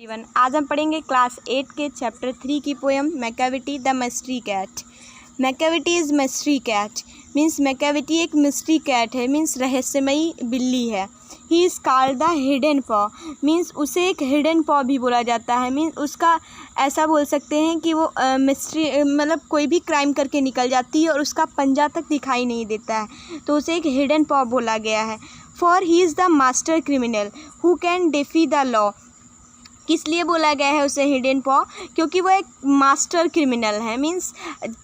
Everyone, आज हम पढ़ेंगे क्लास 8 के चैप्टर 3 की poem Macavity the mystery cat. Macavity is mystery cat means Macavity एक मिस्ट्री कैट है, मीन्स रहस्यमयी बिल्ली है। He is called the hidden paw means उसे एक हिडन पॉ भी बोला जाता है। मीन्स उसका ऐसा बोल सकते हैं कि वो मिस्ट्री मतलब कोई भी क्राइम करके निकल जाती है और उसका पंजा तक दिखाई नहीं देता है, तो उसे एक हिडन पॉ बोला गया है। For he is the master criminal who can defy the law. किस लिए बोला गया है उसे हिडन पॉ? क्योंकि वो एक मास्टर क्रिमिनल है, मीन्स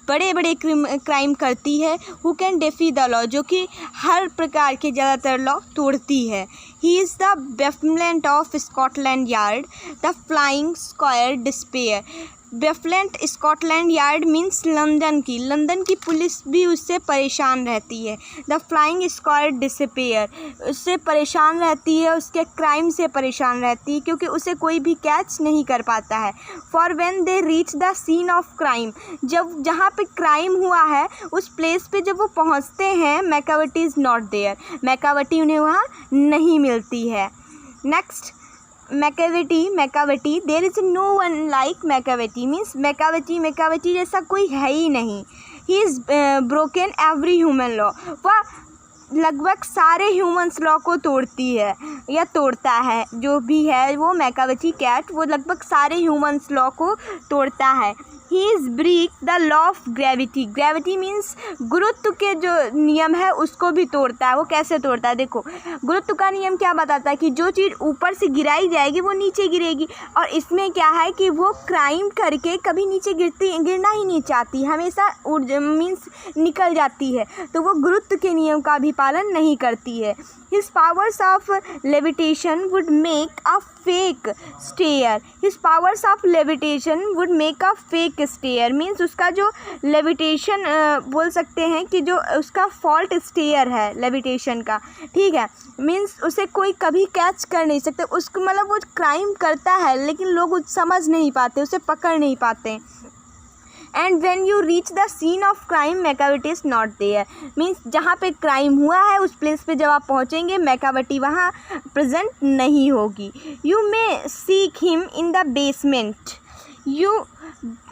बड़े बड़े क्राइम करती है। Who can defy the law, जो कि हर प्रकार के ज़्यादातर लॉ तोड़ती है। He is the bafflement of Scotland Yard the flying squad's despair. Bafflement Scotland Yard means London की पुलिस भी उससे परेशान रहती है। द फ्लाइंग स्क्वायर डिसपेयर, उससे परेशान रहती है, उसके क्राइम से परेशान रहती है क्योंकि उसे कोई भी कैच नहीं कर पाता है। For when they reach the scene of crime, जब जहाँ पे क्राइम हुआ है उस प्लेस पे जब वो पहुँचते हैं, Macavity is not there, Macavity उन्हें वहाँ नहीं मिलती है। Next Macavity there is no one like Macavity means Macavity जैसा कोई है ही नहीं। He is broken every human law, वह लगभग सारे ह्यूमंस लॉ को तोड़ती है या तोड़ता है। जो भी है वो मैकाविटी कैट, वो लगभग सारे ह्यूमंस लॉ को तोड़ता है। He is break the law of gravity means गुरुत्व के जो नियम है उसको भी तोड़ता है। वो कैसे तोड़ता है? देखो, गुरुत्व का नियम क्या बताता है कि जो चीज़ ऊपर से गिराई जाएगी वो नीचे गिरेगी, और इसमें क्या है कि वो क्राइम करके कभी नीचे गिरना ही नहीं चाहती, हमेशा मीन्स निकल जाती है, तो वो गुरुत्व के नियम का भी पालन नहीं करती है। His powers of levitation would make a fake stair. His powers of levitation would make a fake stair means उसका जो levitation बोल सकते हैं कि जो उसका fault stair है levitation का, ठीक है, मीन्स उसे कोई कभी कैच कर नहीं सकते। उसको मतलब वो क्राइम करता है लेकिन लोग समझ नहीं पाते, उसे पकड़ नहीं पाते। And when you reach the scene of crime Macavity is not there means जहाँ पे क्राइम हुआ है उस प्लेस पे जब आप पहुँचेंगे मैकाविटी वहाँ प्रेजेंट नहीं होगी। You may seek him in the basement, you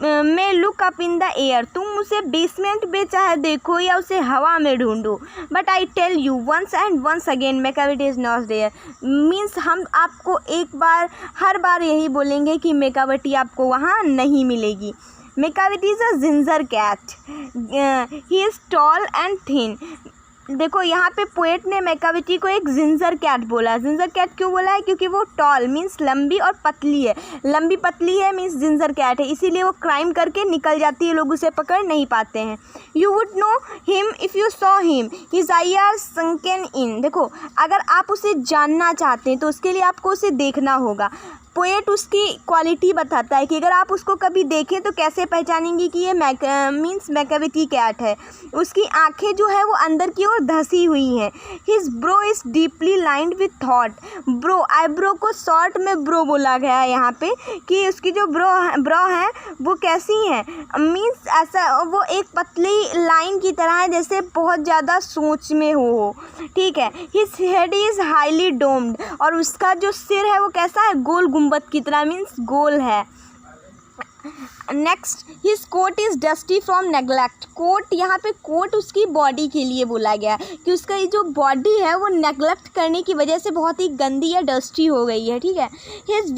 may look up in the air, तुम उसे बेसमेंट में चाहे देखो या उसे हवा में ढूंढो, but I tell you once and once again Macavity is not there means हम आपको एक बार हर बार यही बोलेंगे कि मैकाविटी आपको वहाँ नहीं मिलेगी। Macavity is a ginger cat, he is tall and thin. देखो यहाँ पे पोएट ने मैकाविटी को एक जिंजर कैट बोला। जिंजर कैट क्यों बोला है? क्योंकि वो टॉल मीन्स लंबी और पतली है, लंबी पतली है मीन्स जिंजर कैट है, इसीलिए वो क्राइम करके निकल जाती है, लोग उसे पकड़ नहीं पाते हैं। You would know him if you saw him, his eye are sunken in. देखो, अगर आप उसे जानना चाहते हैं तो उसके लिए आपको उसे देखना होगा। पोएट उसकी क्वालिटी बताता है कि अगर आप उसको कभी देखें तो कैसे पहचानेंगे कि ये मीन्स मैकाविटी कैट है। उसकी आंखें जो है वो अंदर की ओर धसी हुई हैं। His bro is deeply lined with thought, bro eyebrow को शॉर्ट में ब्रो बोला गया है यहाँ पे कि उसकी जो ब्रो है वो कैसी हैं, मीन्स ऐसा वो एक पतली लाइन की तरह है जैसे बहुत ज़्यादा सोच में हो, ठीक है। His head is highly doomed, और उसका जो सिर है वो कैसा है? गोल गुंबद की तरह मीन्स गोल है। Next, his coat is dusty from neglect. Coat यहाँ पे कोट उसकी बॉडी के लिए बोला गया है कि उसका ये जो बॉडी है वो नेगलेक्ट करने की वजह से बहुत ही गंदी या डस्टी हो गई है, ठीक है। हिज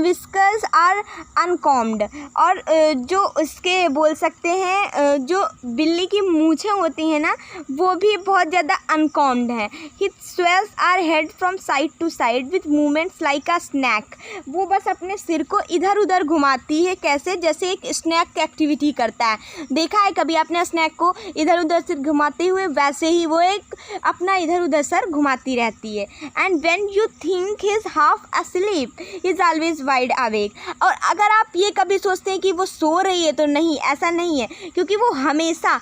विस्कर्स आर अनकॉम्ड, और जो उसके बोल सकते हैं जो बिल्ली की मूछें होती हैं ना वो भी बहुत ज़्यादा अनकॉम्ड हैं। His swells are head from side to side with movements like a snake, वो बस अपने सिर को इधर उधर घुमाती है, कैसे? जैसे एक स्नैक एक्टिविटी करता है। देखा है कभी आपने स्नैक को इधर उधर सिर घुमाते हुए? वैसे ही वो एक अपना इधर उधर सर घुमाती रहती है। And when you think he is half asleep he is always wide awake, और अगर आप ये कभी सोचते हैं कि वो सो रही है तो नहीं, ऐसा नहीं है, क्योंकि वो हमेशा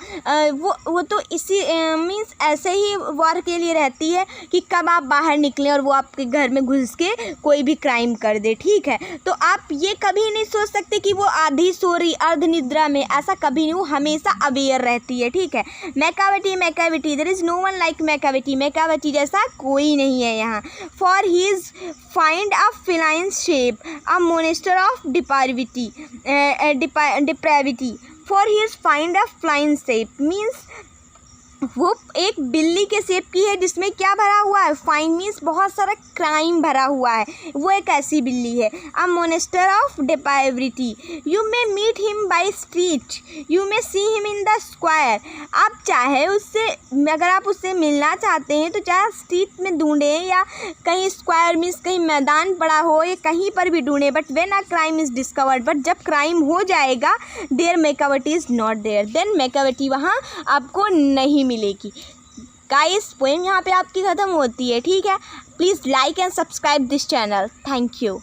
वो तो इसी मीन्स ऐसे ही वार के लिए रहती है कि कब आप बाहर निकलें और वो आपके घर में घुस के कोई भी क्राइम कर दे, ठीक है। तो आप ये कभी नहीं सोच सकते कि वो आधी कभी सो रही अर्ध निद्रा में, ऐसा कभी नहीं, वो हमेशा अवेयर रहती है, ठीक है। Macavity, there is no one like Macavity जैसा कोई नहीं है यहाँ। For he's fiend a feline shape a monster of depravity, for he's fiend a feline shape means वो एक बिल्ली के शेप की है जिसमें क्या भरा हुआ है, फाइन मीन्स बहुत सारा क्राइम भरा हुआ है, वो एक ऐसी बिल्ली है। A monster of depravity, you may meet him by street, you may see him in the square. आप चाहे उससे, अगर आप उससे मिलना चाहते हैं तो चाहे स्ट्रीट में ढूंढें या कहीं स्क्वायर मीन्स कहीं मैदान पड़ा हो या कहीं पर भी ढूंढें, but when a crime is discovered, but जब क्राइम हो जाएगा there Macavity is not there, then Macavity वहाँ आपको नहीं मिलेगी। गाइस पोएम यहाँ पे आपकी ख़त्म होती है, ठीक है। Please like and subscribe this channel. Thank you.